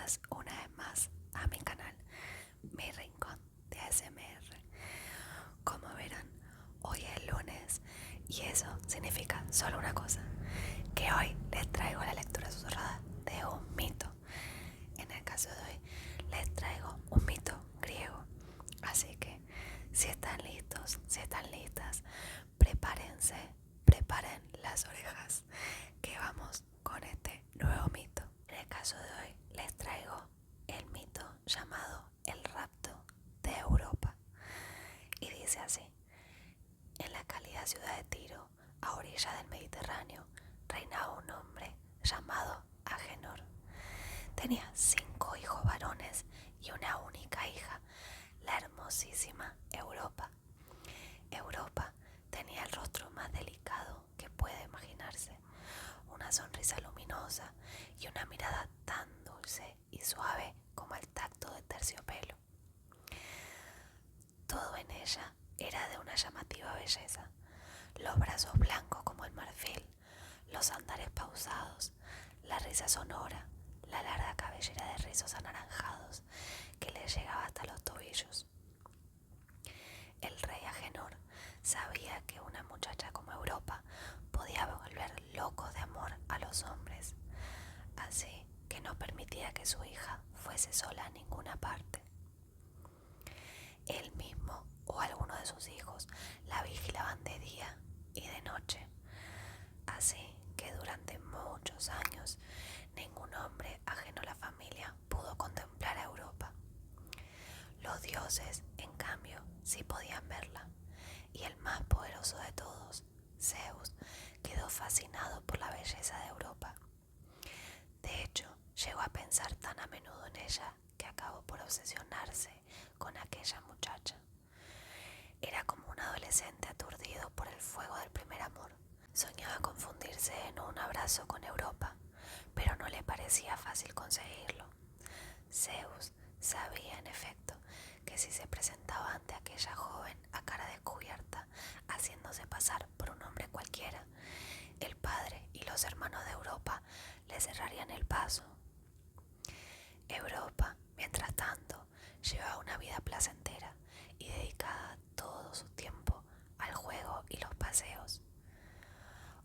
bienvenidos una vez más a mi canal, mi rincón de ASMR. Como verán, hoy es lunes y eso significa solo una cosa, que hoy les traigo la lectura susurrada de un mito. En el caso de hoy les traigo un mito griego, así que si están listos, si están listas, prepárense, preparen las orejas, que vamos con este nuevo mito. En el caso de hoy les traigo el mito llamado el rapto de Europa. Y dice así: en la cálida ciudad de Tiro, a orilla del Mediterráneo, reinaba un hombre llamado Agenor. Tenía 5 hijos varones y una única hija, la hermosísima Europa. Europa tenía el rostro más delicado que puede imaginarse, una sonrisa luminosa y una mirada tan dulce y suave como el tacto de terciopelo. Todo en ella era de una llamativa belleza: los brazos blancos como el marfil, los andares pausados, la risa sonora, la larga cabellera de rizos anaranjados que le llegaba hasta los tobillos. El rey Agenor sabía que una muchacha como Europa podía volver locos de amor a los hombres, así que no permitía que su hija fuese sola a ninguna parte. Él mismo o alguno de sus hijos la vigilaban de día y de noche, así que durante muchos años ningún hombre ajeno a la familia pudo contemplar a Europa. Los dioses, en cambio, sí podían verla, y el más poderoso de todos, Zeus, quedó fascinado por la belleza de Europa. De hecho, llegó a pensar tan a menudo en ella que acabó por obsesionarse con aquella muchacha. Era como un adolescente aturdido por el fuego del primer amor. Soñaba con fundirse en un abrazo con Europa, pero no le parecía fácil conseguirlo. Zeus sabía, en efecto, que si se presentaba ante aquella joven a cara descubierta, haciéndose pasar por un hombre cualquiera, el padre y los hermanos de Europa le cerrarían el paso. Europa, mientras tanto, llevaba una vida placentera y dedicada todo su tiempo al juego y los paseos.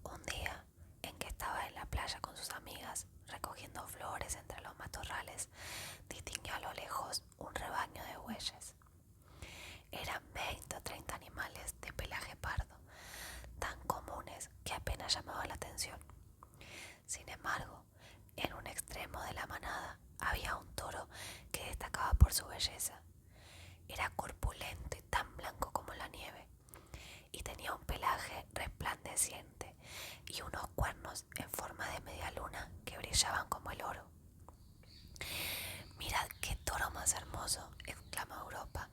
Un día, en que estaba en la playa con sus amigas, recogiendo flores entre los matorrales, distinguió a lo lejos un rebaño de bueyes. Eran 20 o 30 animales de pelaje pardo, tan comunes que apenas llamaban la atención. Sin embargo, en un extremo de la manada había un toro que destacaba por su belleza. Era corpulento y tan blanco como la nieve, y tenía un pelaje resplandeciente y unos cuernos en forma de media luna que brillaban como el oro. «Mirad qué toro más hermoso», exclamó Europa,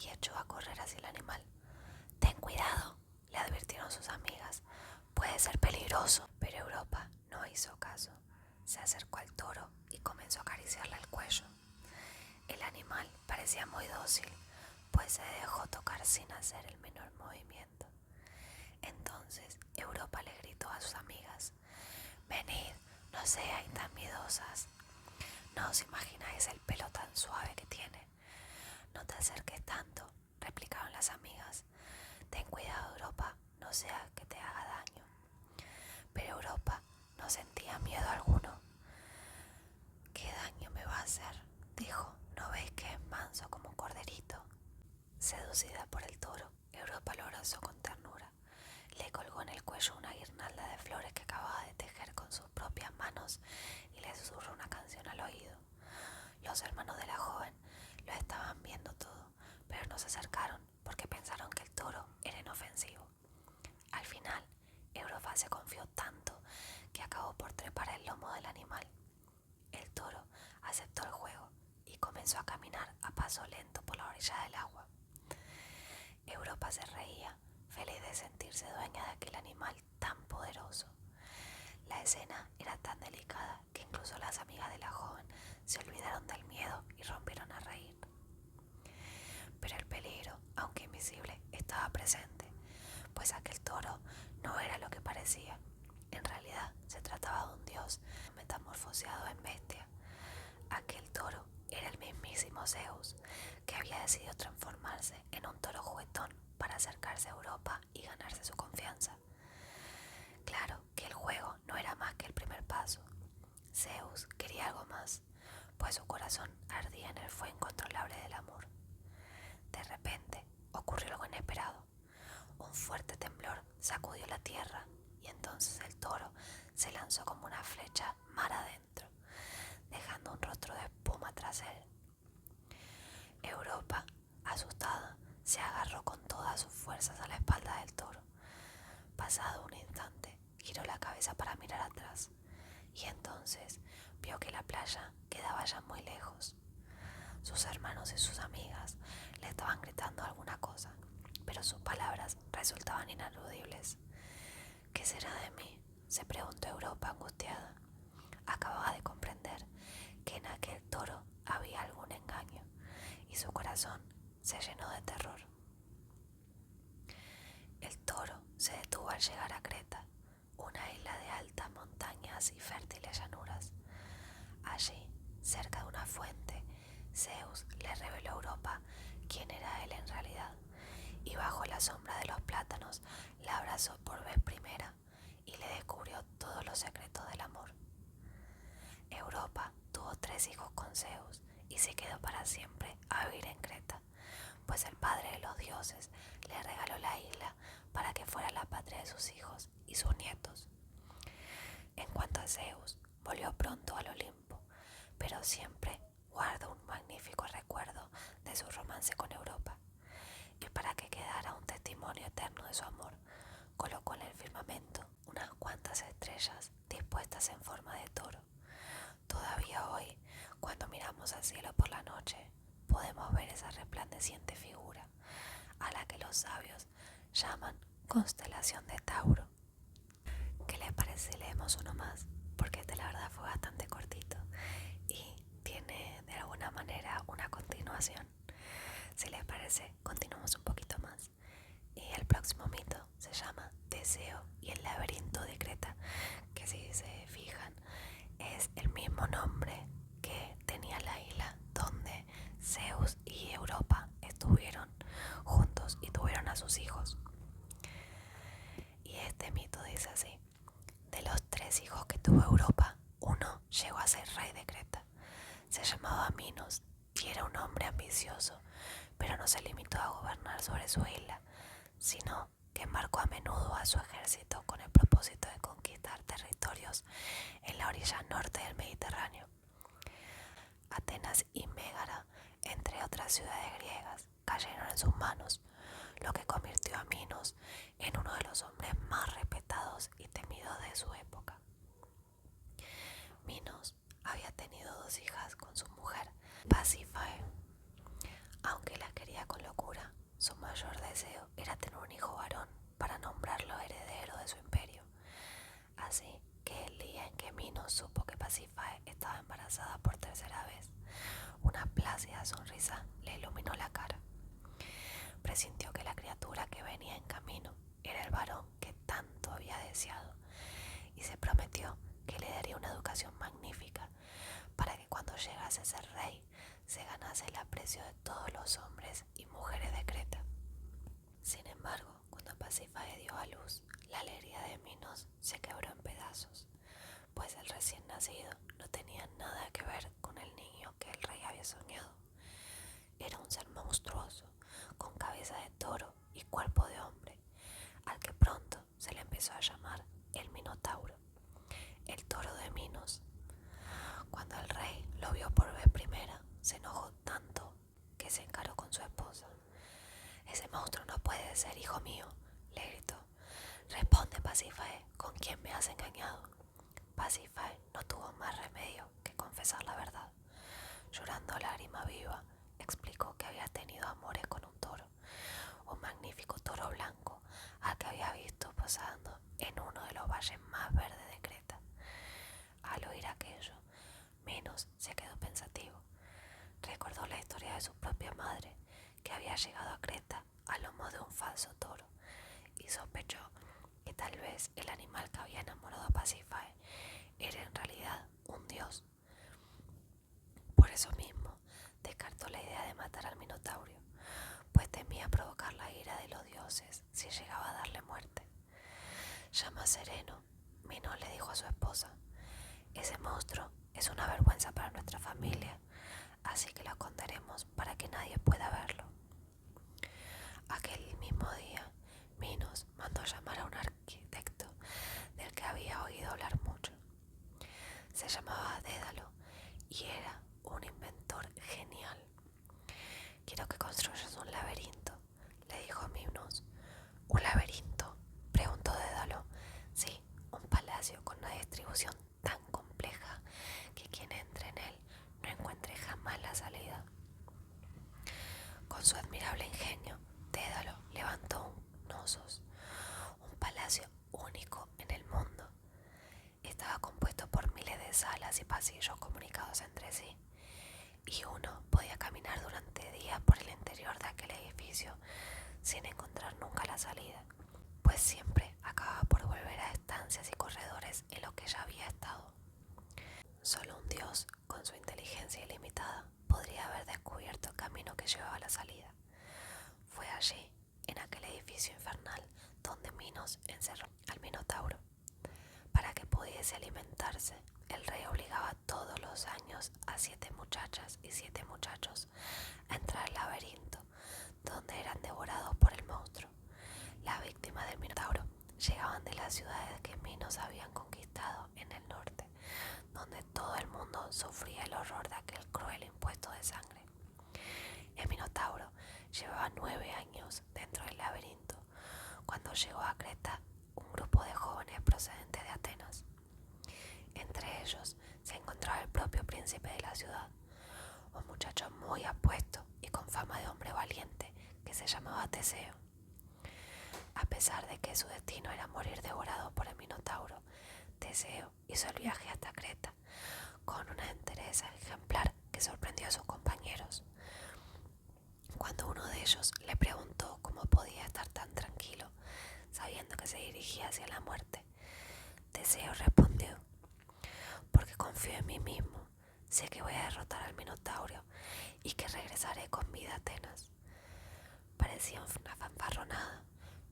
y echó a correr hacia el animal. «Ten cuidado», le advirtieron sus amigas, «puede ser peligroso». Pero Europa no hizo caso. Se acercó al toro y comenzó a acariciarle el cuello. El animal parecía muy dócil, pues se dejó tocar sin hacer el menor movimiento. Entonces Europa le gritó a sus amigas: «Venid, no seáis tan miedosas. No os imagináis el pelo tan suave que tiene». «No te acerques tanto», replicaron las amigas. «Ten cuidado, Europa, no sea que te haga daño». Pero Europa no sentía miedo alguno. «¿Qué daño me va a hacer?», dijo. «¿No veis que es manso como un corderito?». Seducida por el toro, Europa lo abrazó con ternura. Le colgó en el cuello una guirnalda de flores que acababa de tejer con sus propias manos y le susurró una canción al oído. Los hermanos de la joven lo estaban viendo todo, pero no se acercaron porque pensaron que el toro era inofensivo. Al final, Europa se confió tanto que acabó por trepar el lomo del animal. El toro aceptó el juego y comenzó a caminar a paso lento por la orilla del agua. Europa se reía, feliz de sentirse dueña de aquel animal tan poderoso. La escena era tan delicada que incluso las amigas de la joven se olvidaron del miedo y rompieron a reír. Pero el peligro, aunque invisible, estaba presente, pues aquel toro no era lo que parecía. En realidad se trataba de un dios metamorfoseado en bestia. Aquel toro era el mismísimo Zeus, que había decidido transformarse en un toro juguetón para acercarse a Europa y ganarse su confianza. Claro que el juego no era más que el primer paso. Zeus quería algo más, pues su corazón ardía en el fuego incontrolable del amor. De repente ocurrió algo inesperado. Un fuerte temblor sacudió la tierra y entonces el toro se lanzó como una flecha mar adentro, dejando un rostro de espuma tras él. Europa, asustada, se agarró con todas sus fuerzas a la espalda del toro. Pasado un instante, giró la cabeza para mirar atrás y entonces vio que la playa quedaba ya muy lejos. Sus hermanos y sus amigas le estaban gritando alguna cosa, pero sus palabras resultaban inaudibles. ¿Qué será de mí?, se preguntó Europa angustiada. Acababa de comprender que en aquel toro había algún engaño y su corazón se llenó de terror. El toro se detuvo al llegar a Creta, una isla de altas montañas y fértiles llanuras. Allí, cerca de una fuente, Zeus le reveló a Europa quién era él en realidad, y bajo la sombra de los plátanos la abrazó por vez primera y le descubrió todos los secretos del amor. Europa tuvo 3 hijos con Zeus y se quedó para siempre a vivir en Creta, pues el padre de los dioses le regaló la isla para que fuera la patria de sus hijos y sus nietos. En cuanto a Zeus, volvió pronto al Olimpo, pero siempre guarda un magnífico recuerdo de su romance con Europa, y para que quedara un testimonio eterno de su amor, colocó en el firmamento unas cuantas estrellas dispuestas en forma de toro. Todavía hoy, cuando miramos al cielo por la noche, podemos ver esa resplandeciente figura, a la que los sabios llaman constelación de Tauro. ¿Qué les parece si leemos uno más? Porque este la verdad fue bastante cortito y tiene de alguna manera una continuación. Si les parece, continuamos un poquito más. Y el próximo mito se llama Teseo y el laberinto de Creta, que si se fijan es el mismo nombre que tenía la isla donde Zeus y Europa estuvieron juntos y tuvieron a sus hijos. Y este mito dice así: de los 3 hijos que tuvo Europa, uno llegó a ser rey de Creta. Se llamaba Minos y era un hombre ambicioso, pero no se limitó a gobernar sobre su isla, sino que embarcó a menudo a su ejército con el propósito de conquistar territorios en la orilla norte del Mediterráneo. Atenas y Mégara, entre otras ciudades griegas, cayeron en sus manos, lo que convirtió a Minos en uno de los hombres más respetados y temidos de su época. Minos había tenido 2 hijas con su mujer, Pasífae. Aunque las quería con locura, su mayor deseo era tener un hijo varón para nombrarlo heredero de su imperio. Así que el día en que Minos supo que Pasífae estaba embarazada por 3.ª vez, una plácida sonrisa le iluminó la cara. Presintió que la criatura que venía en camino era el varón que tanto había deseado y se prometió que le daría una educación magnífica para que cuando llegase a ser rey se ganase el aprecio de todos los hombres y mujeres de Creta. Sin embargo, cuando Pasífae dio a luz, la alegría de Minos se quebró en pedazos, pues el recién nacido no tenía nada que ver con el niño que el rey había soñado. Era un ser monstruoso, con cabeza de toro y cuerpo de hombre, al que pronto se le empezó a llamar el Minotauro, el toro de Minos. Cuando el rey lo vio por vez primera, se enojó tanto que se encaró con su esposa. «Ese monstruo no puede ser hijo mío», le gritó. «Responde, Pasífae, ¿con quién me has engañado?». Pasífae no tuvo más remedio que confesar la verdad. Llorando lágrima viva, explicó que había tenido amores con un toro, un magnífico toro blanco al que había visto posando en uno de los valles más verdes de Creta. Al oír aquello, Minos se quedó pensativo. Recordó la historia de su propia madre, que había llegado a Creta a lomo de un falso toro, y sospechó que tal vez el animal que había enamorado a Pasífae era en realidad un dios. eso mismo, descartó la idea de matar al Minotaurio, pues temía provocar la ira de los dioses si llegaba a darle muerte. Ya más sereno, Minos le dijo a su esposa: ese monstruo es una vergüenza para nuestra familia, así que lo esconderemos para que nadie pueda verlo. Aquel mismo día, Minos mandó llamar a un arquitecto del que había oído hablar mucho. Se llamaba Dédalo y era un inventor genial. Quiero que construyas un laberinto, le dijo Minos. ¿Un laberinto?, preguntó Dédalo. Sí, un palacio con una distribución tan compleja que quien entre en él no encuentre jamás la salida. Con su admirable ingenio, Dédalo levantó un Knossos, un palacio único en el mundo. Estaba compuesto por miles de salas y pasillos comunicados entre sí, y uno podía caminar durante días por el interior de aquel edificio sin encontrar nunca la salida, pues siempre acababa por volver a estancias y corredores en los que ya había estado. Solo un dios, con su inteligencia ilimitada, podría haber descubierto el camino que llevaba a la salida. Fue allí, en aquel edificio infernal, donde Minos encerró al Minotauro. Para que pudiese alimentarse, el rey obligaba todos los años a 7 muchachas y 7 muchachos a entrar al laberinto, donde eran devorados por el monstruo. Las víctimas del Minotauro llegaban de las ciudades que Minos habían conquistado en el norte, donde todo el mundo sufría el horror de aquel cruel impuesto de sangre. El Minotauro llevaba 9 años dentro del laberinto cuando llegó a Creta un grupo de jóvenes procedentes de Atenas. Entre ellos se encontraba el propio príncipe de la ciudad, un muchacho muy apuesto y con fama de hombre valiente que se llamaba Teseo. A pesar de que su destino era morir devorado por el Minotauro, Teseo hizo el viaje hasta Creta con una entereza ejemplar que sorprendió a sus compañeros. Cuando uno de ellos le preguntó cómo podía estar tan tranquilo, sabiendo que se dirigía hacia la muerte, Teseo respondió: porque confío en mí mismo, sé que voy a derrotar al Minotauro y que regresaré con vida a Atenas. Parecía una fanfarronada,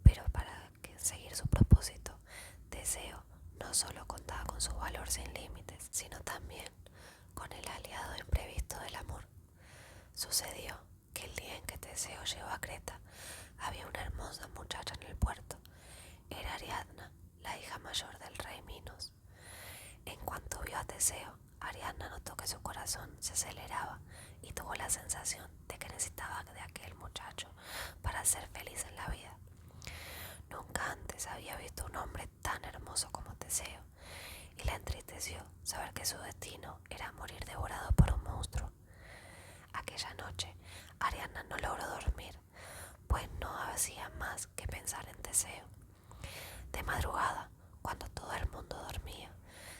pero para seguir su propósito, Teseo no solo contaba con su valor sin límites, sino también con el aliado imprevisto del amor. Sucedió que el día en que Teseo llegó a Creta, había una hermosa muchacha en el puerto. Era Ariadna, la hija mayor del rey Minos. En cuanto vio a Teseo, Ariadna notó que su corazón se aceleraba y tuvo la sensación de que necesitaba de aquel muchacho para ser feliz en la vida. Nunca antes había visto un hombre tan hermoso como Teseo, y la entristeció saber que su destino era morir devorado por un monstruo. Aquella noche, Ariadna no logró dormir, pues no hacía más que pensar en Teseo. De madrugada, cuando todo el mundo dormía,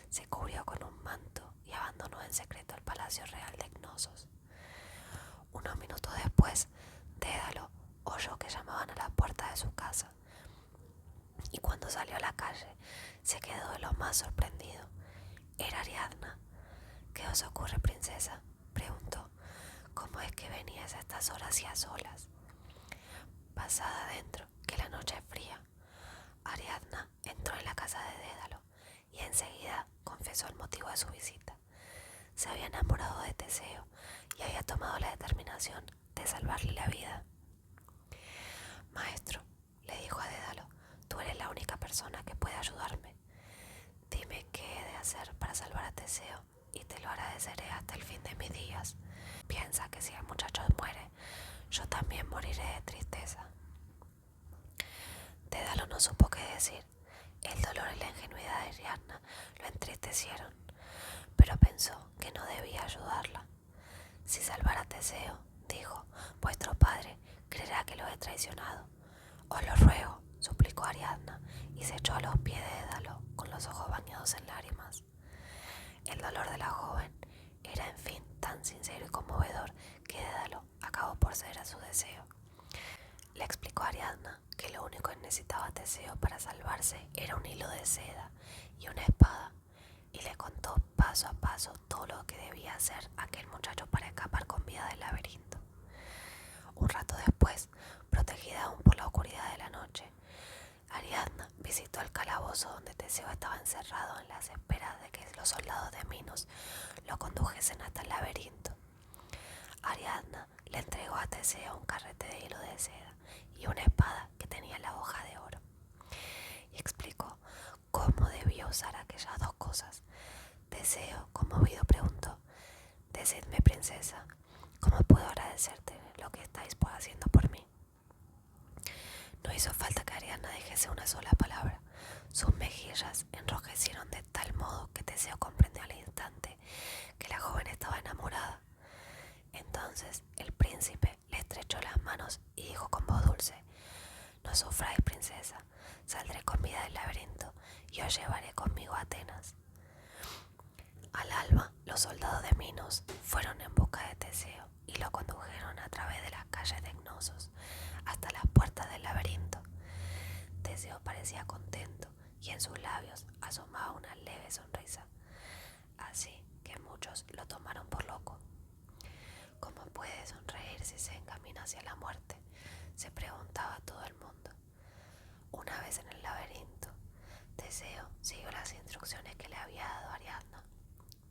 se cubrió con un manto y abandonó en secreto el palacio real de Knossos. Unos minutos después, Dédalo oyó que llamaban a la puerta de su casa, y cuando salió a la calle, se quedó de lo más sorprendido. Era Ariadna. ¿Qué os ocurre, princesa?, preguntó. ¿Cómo es que venías a estas horas y a solas? Pasada adentro, que la noche es fría. Ariadna entró en la casa de Dédalo y enseguida confesó el motivo de su visita. Se había enamorado de Teseo y había tomado la determinación de salvarle la vida. Maestro, le dijo a Dédalo, tú eres la única persona que puede ayudarme. Dime qué he de hacer para salvar a Teseo y te lo agradeceré hasta el fin de mis días. Piensa que si el muchacho muere, yo también moriré de tristeza. Dédalo no supo qué decir. El dolor y la ingenuidad de Ariadna lo entristecieron, pero pensó que no debía ayudarla. Si salvara a Teseo, dijo, vuestro padre creerá que lo he traicionado. Os lo ruego, suplicó Ariadna, y se echó a los pies de Dédalo con los ojos bañados en lágrimas. El dolor de la joven era, en fin, tan sincero y conmovedor que Dédalo acabó por ceder a su deseo. Le explicó a Ariadna que lo único que necesitaba Teseo para salvarse era un hilo de seda y una espada. y le contó paso a paso todo lo que debía hacer aquel muchacho para escapar con vida del laberinto. Un rato después, protegida aún por la oscuridad de la noche, Ariadna visitó el calabozo donde Teseo estaba encerrado en las esperas de que los soldados de Minos lo condujesen hasta el laberinto. Ariadna le entregó a Teseo un carrete de hilo de seda y una espada que tenía la hoja de oro, y explicó cómo debía usar aquellas dos cosas. Teseo, conmovido, preguntó: «Decidme, princesa, ¿cómo puedo agradecerte lo que estáis haciendo por mí?». No hizo falta que Ariadna dijese una sola palabra. Sus mejillas enrojecieron de tal modo que Teseo comprendió al instante que la joven estaba enamorada. Entonces el príncipe le estrechó las manos y dijo con voz dulce: «No sufráis, princesa, saldré con vida del laberinto y os llevaré conmigo a Atenas». Al alba, los soldados de Minos fueron en busca de Teseo y lo condujeron a través de las calles de Cnosos hasta las puertas del laberinto. Teseo parecía contento y en sus labios asomaba una leve sonrisa, así que muchos lo tomaron por loco. ¿Cómo puede sonreír si se encamina hacia la muerte?, se preguntaba todo el mundo. Una vez en el laberinto, Teseo siguió las instrucciones que le había dado Ariadna.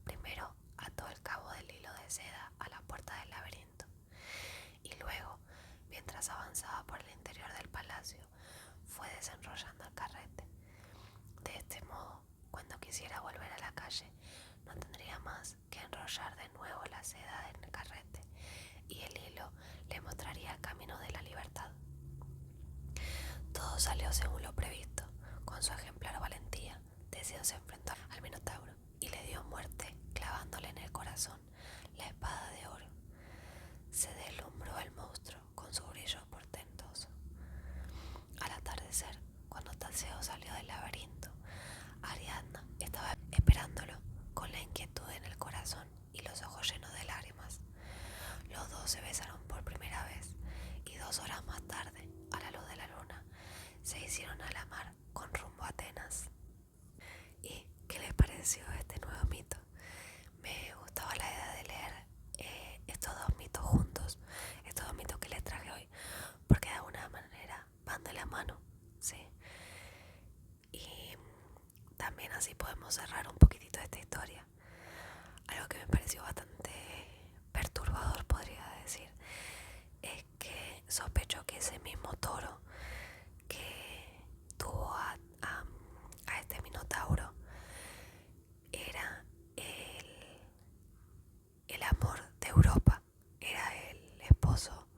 Primero ató el cabo del hilo de seda a la puerta del laberinto y luego, mientras avanzaba por el interior del palacio, fue desenrollando el carrete. De este modo, cuando quisiera volver a la calle, no tendría más que enrollar de nuevo la seda en el carrete y el hilo le mostraría el camino de la libertad. Todo salió según lo previsto. Con su ejemplar valentía, Teseo se enfrentó al Minotauro y le dio muerte clavándole en el corazón la espada de oro. Se deslumbró el monstruo con su brillo portentoso. Al atardecer, cuando Teseo salió del laberinto, Ariadna estaba esperándolo con la inquietud en el corazón y los ojos llenos de lágrimas. Los dos se besaron por primera vez y 2 horas más tarde, a la luz de la luna, se hicieron a la mar con rumbo a Atenas. ¿Y qué les pareció este nuevo mito? Me gustaba la idea de leer estos 2 mitos juntos, estos 2 mitos que les traje hoy, porque de alguna manera van de la mano, ¿sí? Y también así podemos cerrar un poquitito esta historia. Algo que me pareció bastante perturbador, podría decir, es que sospecho que ese mismo toro que tuvo a este Minotauro era el amor de Europa, era el esposo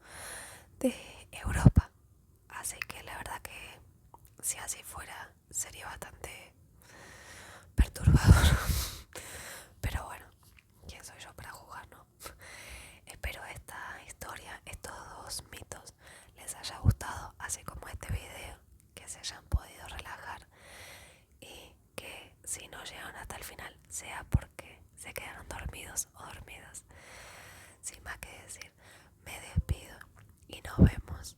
de Europa. Así que la verdad que si así fuera sería bastante perturbador. Pero bueno, ¿quién soy yo para juzgar, no? Espero esta historia, estos 2 mitos les haya gustado, así como este video, que se hayan podido relajar y que si no llegaron hasta el final sea porque se quedaron dormidos o dormidas. Sin más que decir, me despido y nos vemos